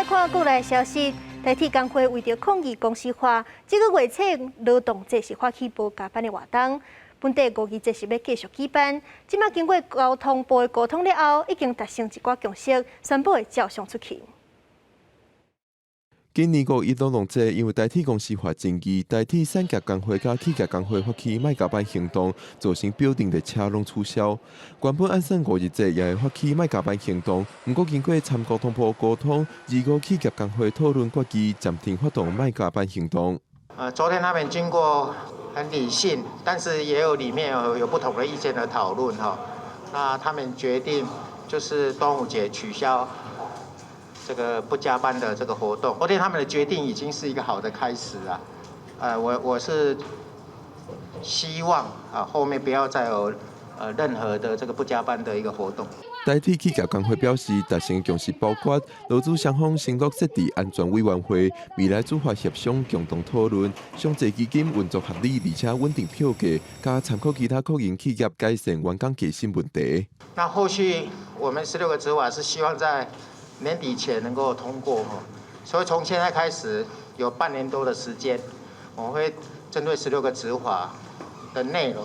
来看国内消息，台铁工会为着抗议公司化，这个月初劳动节是发起无加班的活动。本地5日节是要继续举办，即马经过交通部的沟通了后，已经达成一寡共识，宣布会照常出去。 今年5.1劳动节，因为台铁公司化争议，台铁产业工会甲企业工会发起卖加班行动，造成表定的车拢取消。原本按算5日节也会发起卖加班行动，不过经过参交通部沟通，25企业工会讨论决议，暂停发动卖加班行动。昨天他们经过很理性，但是也有里面有不同的意见的讨论哈。那他们决定就是端午节取消。 这个不加班的这个活动，昨天他们的决定已经是一个好的开始了。我是希望后面不要再有任何的这个不加班的一个活动。台铁企业工会表示，达成共识包括劳资双方承诺设置安全委员会，未来主法协商共同讨论，上济基金运作合理而且稳定票价，加参考其他国营企业改善员工加薪问题。那后续我们16个执法是希望在 年底前能够通过所以从现在开始有半年多的时间，我们会针对16个执法的内容，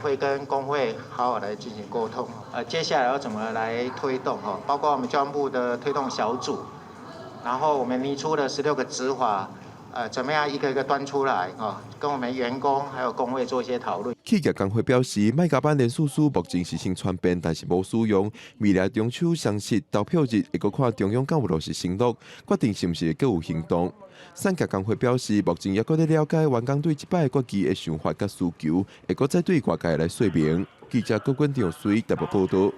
会跟工会好好来进行沟通。接下来要怎么来推动包括我们交通部的推动小组，然后我们拟出的16个执法。 怎么样一个一个端出来跟我们员工还有工会做一些讨论。企业工会表示，卖加班连数目前是先传遍，但是无使用。未来中秋、双十投票日会阁看中央干部落实承诺，决定是毋是会阁有行动。产业工会表示，目前也阁在了解员工对即摆决议的想法甲需求，会阁再对外界来说明。记者郭冠长随台北报道。